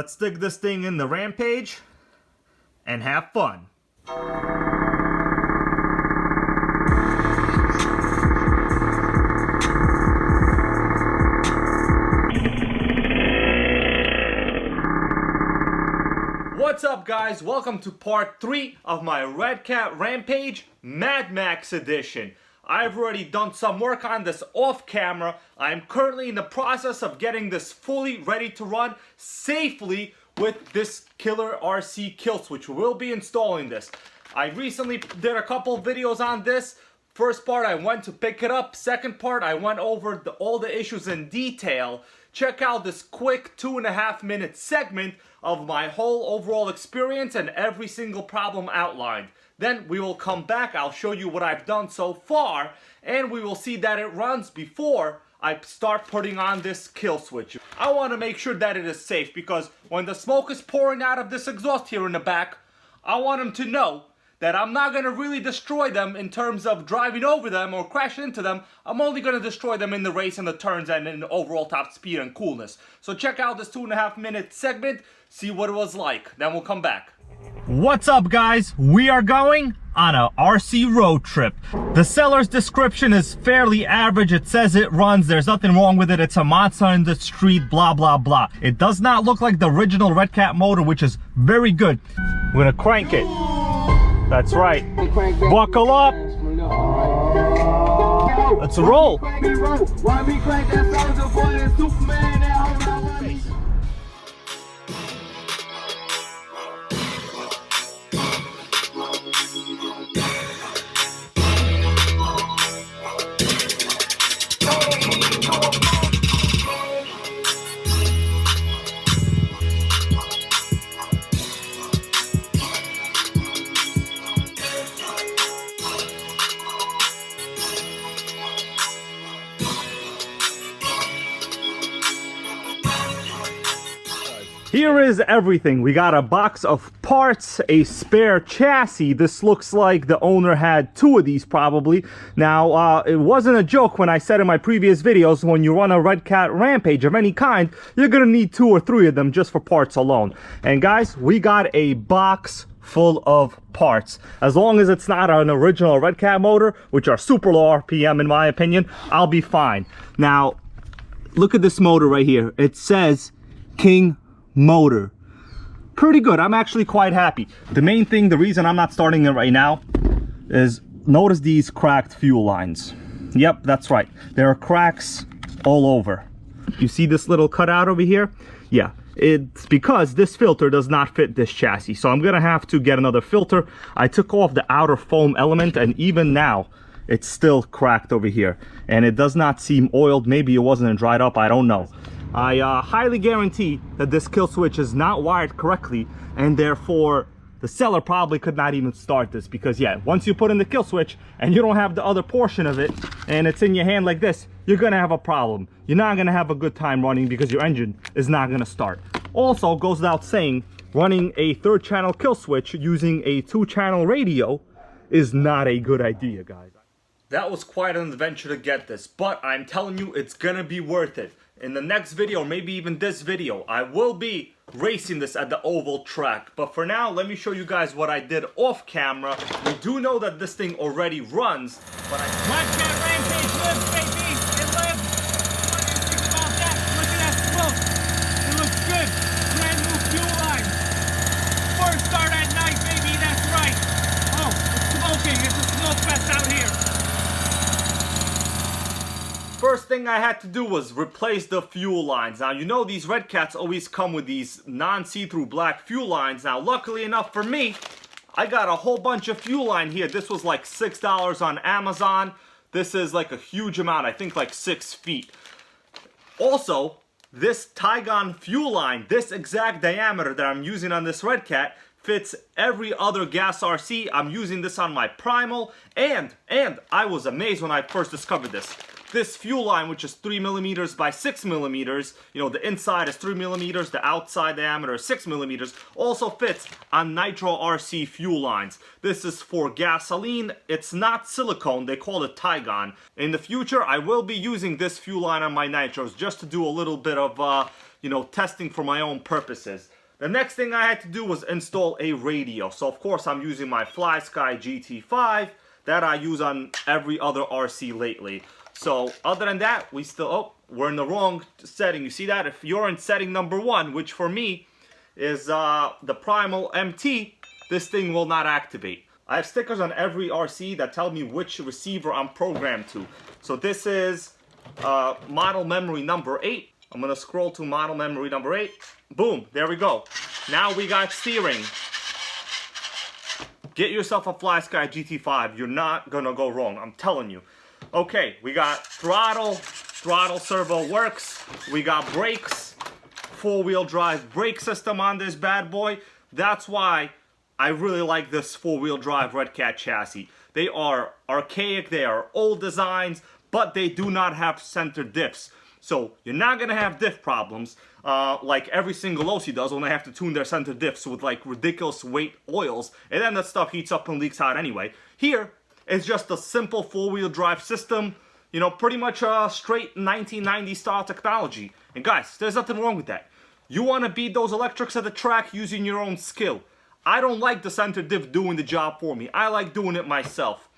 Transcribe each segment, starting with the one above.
let's stick this thing in the Rampage and have fun. What's up, guys? Welcome to part 3 of my Red Cat Rampage Mad Max edition. I've already done some work on this off camera. I'm currently in the process of getting this fully ready to run safely with this killer RC kill switch. We'll be installing this. I recently did a couple videos on this. First part, I went to pick it up. Second part, I went over all the issues in detail. Check out this quick 2.5-minute segment of my whole overall experience and every single problem outlined. Then we will come back, I'll show you what I've done so far, and we will see that it runs before I start putting on this kill switch. I want to make sure that it is safe because when the smoke is pouring out of this exhaust here in the back, I want them to know that I'm not going to really destroy them in terms of driving over them or crashing into them. I'm only going to destroy them in the race and the turns and in the overall top speed and coolness. So check out this 2.5-minute segment, see what it was like. Then we'll come back. What's up, guys? We are going on a RC road trip. The seller's description is fairly average. It says it runs, there's nothing wrong with it, it's a monster in the street, blah blah blah. It does not look like the original Red Cat motor, which is very good. We're gonna crank it. That's right. Buckle up. Let's roll. Here is everything. We got a box of parts, a spare chassis. This looks like the owner had 2 of these probably. Now, it wasn't a joke when I said in my previous videos, when you run a Red Cat Rampage of any kind, you're gonna need 2 or 3 of them just for parts alone. And guys, we got a box full of parts. As long as it's not an original Red Cat motor, which are super low RPM in my opinion, I'll be fine. Now, look at this motor right here. It says King motor. Pretty good. I'm actually quite happy. The main thing, the reason I'm not starting it right now is notice these cracked fuel lines. Yep, that's right. There are cracks all over. You see this little cutout over here? Yeah, it's because this filter does not fit this chassis. So I'm gonna have to get another filter. I took off the outer foam element and even now it's still cracked over here. And it does not seem oiled. Maybe it wasn't dried up, I don't know. I highly guarantee that this kill switch is not wired correctly, and therefore the seller probably could not even start this, because yeah, once you put in the kill switch and you don't have the other portion of it and it's in your hand like this, you're gonna have a problem. You're not gonna have a good time running because your engine is not gonna start. Also, goes without saying, running a 3rd channel kill switch using a 2-channel radio is not a good idea, guys. That was quite an adventure to get this, but I'm telling you, it's gonna be worth it. In the next video, or maybe even this video, I will be racing this at the oval track. But for now, let me show you guys what I did off camera. We do know that this thing already runs, but Red Cat Rampage lives, baby! It lives! What do you think about that? Look at that smoke! It looks good! Brand new fuel line! First start at night, baby, that's right! Oh, it's smoking! It's a smoke fest out here! First thing I had to do was replace the fuel lines. Now, you know these Red Cats always come with these non-see-through black fuel lines. Now, luckily enough for me, I got a whole bunch of fuel line here. This was like $6 on Amazon. This is like a huge amount, I think like 6 feet. Also, this Tygon fuel line, this exact diameter that I'm using on this Red Cat, fits every other gas RC. I'm using this on my Primal, and I was amazed when I first discovered this. this fuel line, which is 3 millimeters by 6 millimeters, you know, the inside is 3 millimeters, the outside diameter is 6 millimeters, also fits on Nitro RC fuel lines. This is for gasoline. It's not silicone. They call it Tygon. In the future, I will be using this fuel line on my Nitros just to do a little bit of, you know, testing for my own purposes. The next thing I had to do was install a radio. So, of course, I'm using my FlySky GT5 that I use on every other RC lately. So other than that, we're in the wrong setting. You see that? If you're in setting number 1, which for me is the Primal MT, this thing will not activate. I have stickers on every RC that tell me which receiver I'm programmed to. So this is model memory number 8. I'm gonna scroll to model memory number 8. Boom, there we go. Now we got steering. Get yourself a FlySky GT5. You're not gonna go wrong, I'm telling you. Okay, we got throttle servo works. We got brakes, 4-wheel drive brake system on this bad boy. That's why I really like this 4-wheel drive Red Cat chassis. They are archaic, they are old designs, but they do not have center diffs. So you're not gonna have diff problems like every single OC does when they have to tune their center diffs with like ridiculous weight oils, and then that stuff heats up and leaks out anyway. Here, it's just a simple 4-wheel drive system, you know, pretty much straight 1990 style technology. And guys, there's nothing wrong with that. You want to beat those electrics at the track using your own skill. I don't like the center diff doing the job for me. I like doing it myself.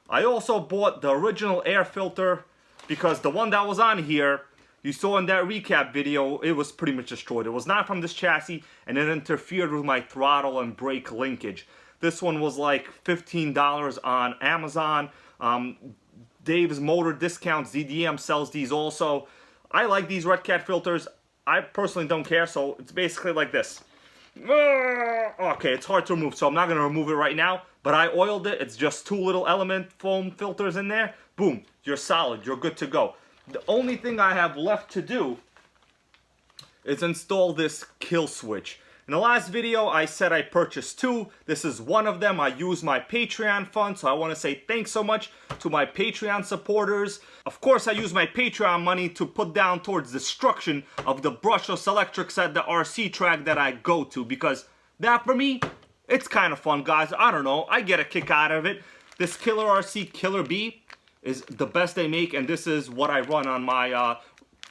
I also bought the original air filter because the one that was on here, you saw in that recap video, it was pretty much destroyed. It was not from this chassis, and it interfered with my throttle and brake linkage. This one was like $15 on Amazon. Dave's Motor Discounts, DDM sells these also. I like these Red Cat filters. I personally don't care, so it's basically like this. Okay, it's hard to remove, so I'm not going to remove it right now, but I oiled it. It's just 2 little element foam filters in there. Boom, you're solid. You're good to go. The only thing I have left to do is install this kill switch. In the last video, I said I purchased 2. This is one of them. I use my Patreon fund, so I want to say thanks so much to my Patreon supporters. Of course, I use my Patreon money to put down towards destruction of the brushless electrics at the RC track that I go to, because that, for me, it's kind of fun, guys. I don't know. I get a kick out of it. This Killer RC Killer B is the best they make, and this is what I run on my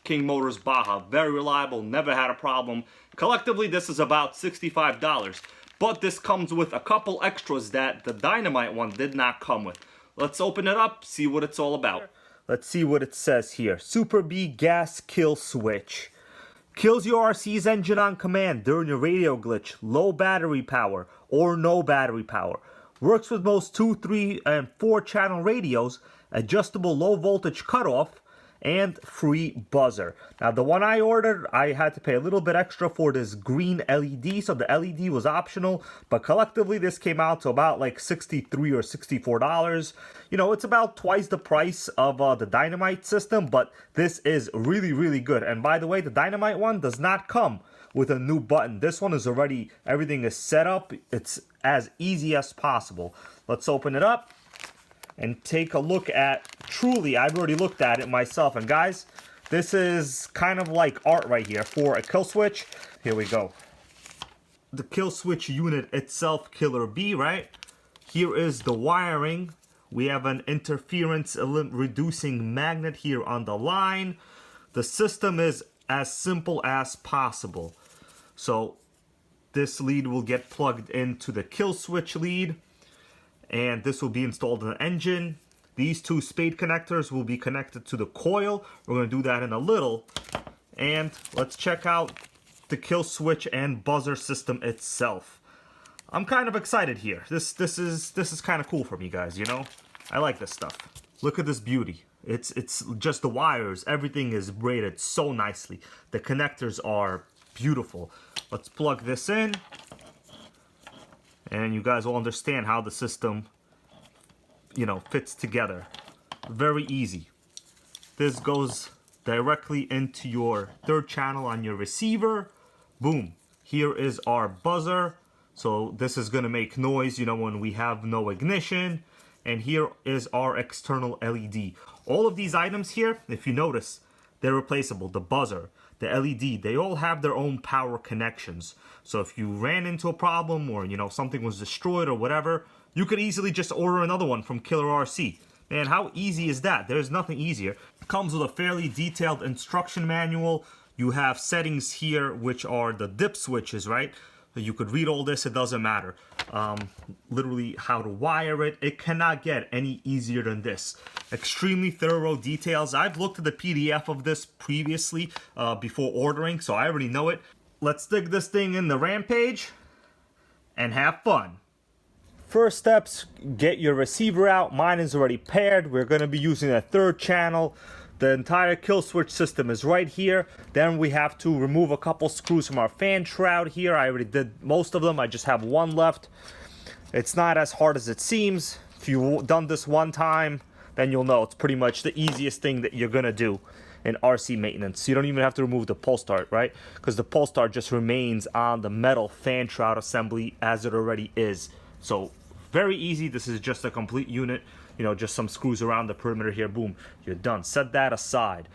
King Motors Baja. Very reliable, never had a problem. Collectively, this is about $65, but this comes with a couple extras that the Dynamite one did not come with. Let's open it up, see what it's all about. Let's see what it says here. Super B gas kill switch. Kills your RC's engine on command during a radio glitch, low battery power, or no battery power. Works with most 2, 3, and 4 channel radios, adjustable low voltage cutoff, and free buzzer. Now, the one I ordered, I had to pay a little bit extra for this green LED, so the LED was optional, but collectively this came out to about like $63 or $64. You know, it's about twice the price of the Dynamite system, but this is really, really good. And by the way, the Dynamite one does not come with a new button. This one is already, everything is set up. It's as easy as possible. Let's open it up and take a look at, truly, I've already looked at it myself. And guys, this is kind of like art right here for a kill switch. Here we go. The kill switch unit itself, Killer B, right? Here is the wiring. We have an interference reducing magnet here on the line. The system is as simple as possible. So this lead will get plugged into the kill switch lead, and this will be installed in the engine. These 2 spade connectors will be connected to the coil. We're going to do that in a little. And let's check out the kill switch and buzzer system itself. I'm kind of excited here. This is kind of cool for me, guys, you know? I like this stuff. Look at this beauty. It's just the wires. Everything is braided so nicely. The connectors are beautiful. Let's plug this in, and you guys will understand how the system, you know, fits together. Very easy. This goes directly into your 3rd channel on your receiver. Boom. Here is our buzzer. So this is going to make noise, you know, when we have no ignition. and here is our external LED. All of these items here, if you notice, they're replaceable. The buzzer, the LED, they all have their own power connections. So if you ran into a problem or, you know, something was destroyed or whatever, you could easily just order another one from Killer RC. And how easy is that? There's nothing easier. It comes with a fairly detailed instruction manual. You have settings here, which are the dip switches, right? You could read all this, it doesn't matter. Literally how to wire it. It cannot get any easier than this. Extremely thorough details. I've looked at the PDF of this previously before ordering, so I already know it. Let's stick this thing in the Rampage and have fun. First steps, get your receiver out. Mine is already paired. We're going to be using a third channel. The entire kill switch system is right here. Then we have to remove a couple screws from our fan shroud here. I already did most of them. I just have one left. It's not as hard as it seems. If you've done this one time, then you'll know it's pretty much the easiest thing that you're going to do in RC maintenance. You don't even have to remove the pull start, right? Because the pull start just remains on the metal fan shroud assembly as it already is. So very easy. This is just a complete unit. You know, just some screws around the perimeter here. Boom, you're done. Set that aside.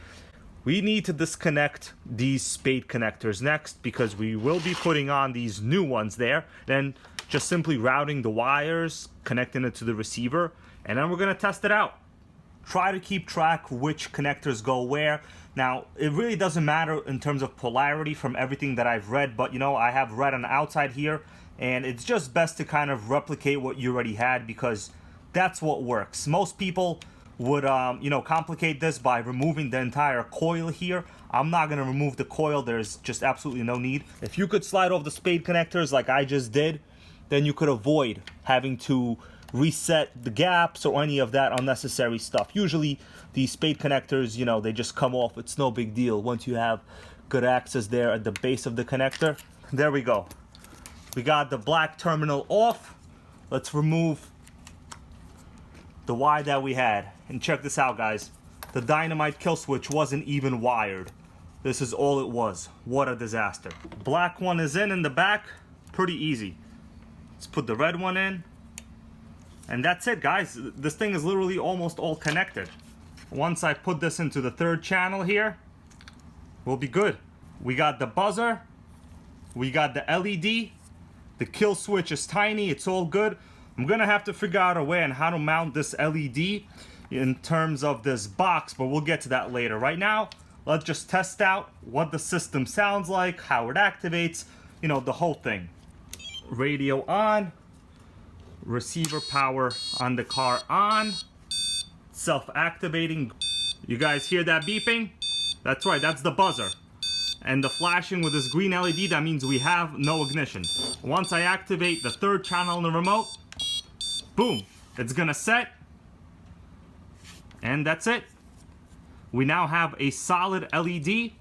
We need to disconnect these spade connectors next because we will be putting on these new ones there. Then just simply routing the wires, connecting it to the receiver, and then we're going to test it out. Try to keep track which connectors go where. Now, it really doesn't matter in terms of polarity from everything that I've read, but you know, I have red on the outside here, and it's just best to kind of replicate what you already had because that's what works. Most people would, you know, complicate this by removing the entire coil here. I'm not going to remove the coil. There's just absolutely no need. If you could slide off the spade connectors like I just did, then you could avoid having to reset the gaps or any of that unnecessary stuff. Usually these spade connectors, you know, they just come off. It's no big deal once you have good access there at the base of the connector. There we go. We got the black terminal off. Let's remove the wire that we had. And check this out, guys. The dynamite kill switch wasn't even wired. This is all it was. What a disaster. Black one is in the back. Pretty easy. Let's put the red one in. And that's it, guys. This thing is literally almost all connected. Once I put this into the third channel here, we'll be good. We got the buzzer. We got the LED. The kill switch is tiny. It's all good. I'm gonna have to figure out a way on how to mount this LED in terms of this box, but we'll get to that later. Right now, let's just test out what the system sounds like, how it activates, you know, the whole thing. Radio on. Receiver power on the car on. Self-activating. You guys hear that beeping? That's right, that's the buzzer. And the flashing with this green LED, that means we have no ignition. Once I activate the third channel on the remote, boom, it's gonna set. And that's it. We now have a solid LED,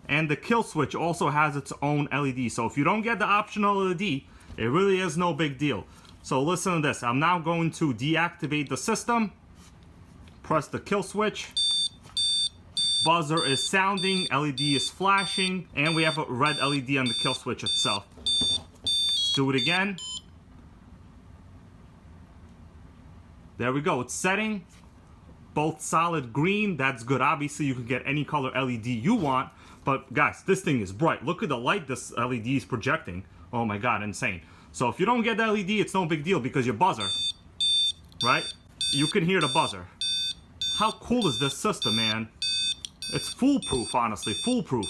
and the kill switch also has its own LED. So if you don't get the optional LED, it really is no big deal. So listen to this. I'm now going to deactivate the system. Press the kill switch. Buzzer is sounding, LED is flashing, and we have a red LED on the kill switch itself. Let's do it again. There we go, it's setting. Both solid green, that's good. Obviously you can get any color LED you want, but guys, this thing is bright. Look at the light this LED is projecting. Oh my God, insane. So if you don't get the LED, it's no big deal because your buzzer, right? You can hear the buzzer. How cool is this system, man? It's foolproof, honestly, foolproof.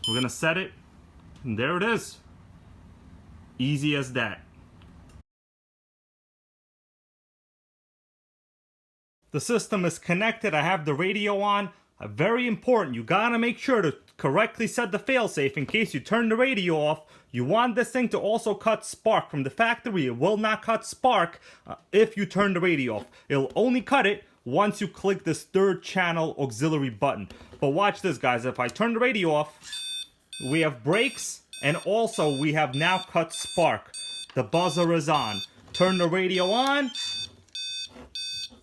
We're gonna set it, and there it is. Easy as that. The system is connected. I have the radio on. Very important, you gotta make sure to correctly set the failsafe in case you turn the radio off. You want this thing to also cut spark from the factory. It will not cut spark if you turn the radio off. It'll only cut it once you click this third channel auxiliary button. But watch this, guys. If I turn the radio off, we have brakes, and also we have now cut spark. The buzzer is on. Turn the radio on.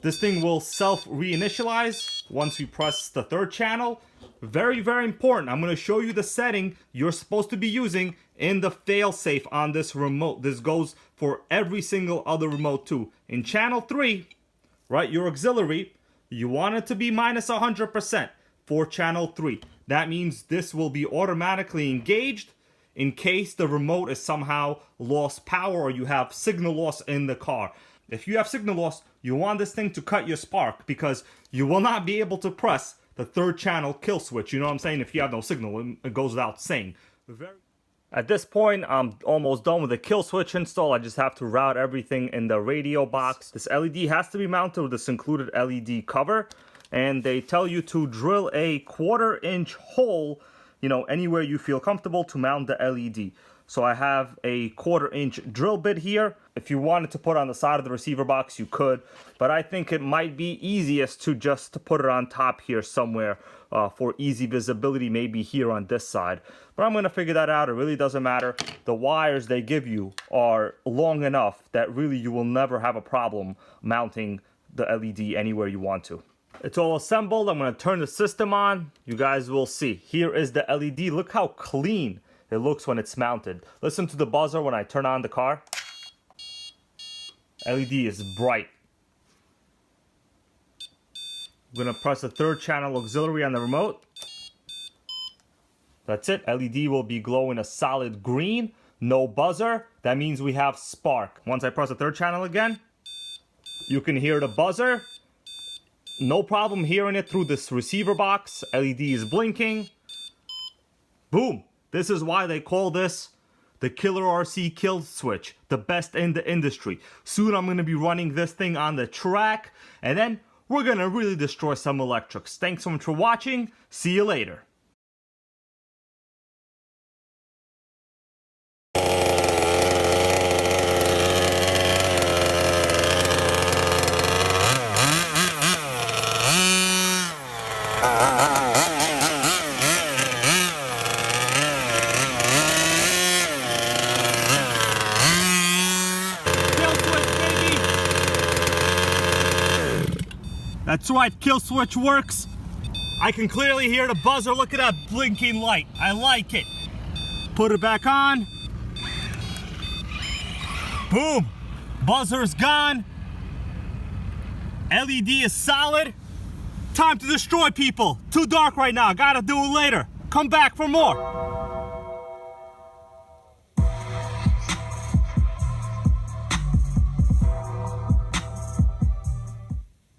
This thing will self-reinitialize once we press the third channel. Very, very important. I'm going to show you the setting you're supposed to be using in the failsafe on this remote. This goes for every single other remote too. In channel 3, right, your auxiliary, you want it to be minus 100% for channel 3. That means this will be automatically engaged in case the remote is somehow lost power or you have signal loss in the car. If you have signal loss, you want this thing to cut your spark because you will not be able to press the third channel kill switch. You know what I'm saying? If you have no signal, it goes without saying. At this point, I'm almost done with the kill switch install. I just have to route everything in the radio box. This LED has to be mounted with this included LED cover. And they tell you to drill a 1/4 inch hole, you know, anywhere you feel comfortable to mount the LED. So I have a 1/4 inch drill bit here. If you wanted to put it on the side of the receiver box, you could. But I think it might be easiest to just put it on top here somewhere for easy visibility, maybe here on this side. But I'm going to figure that out. It really doesn't matter. The wires they give you are long enough that really you will never have a problem mounting the LED anywhere you want to. It's all assembled. I'm going to turn the system on. You guys will see. Here is the LED. Look how clean it looks when it's mounted. Listen to the buzzer when I turn on the car. LED is bright. I'm going to press the third channel auxiliary on the remote. That's it. LED will be glowing a solid green. No buzzer. That means we have spark. Once I press the third channel again, you can hear the buzzer. No problem hearing it through this receiver box. LED is blinking. Boom. This is why they call this the Killer RC kill switch, the best in the industry. Soon I'm going to be running this thing on the track, and then we're going to really destroy some electrics. Thanks so much for watching. See you later. That's right, kill switch works. I can clearly hear the buzzer. Look at that blinking light. I like it. Put it back on. Boom. Buzzer's gone. LED is solid. Time to destroy people. Too dark right now. Gotta do it later. Come back for more.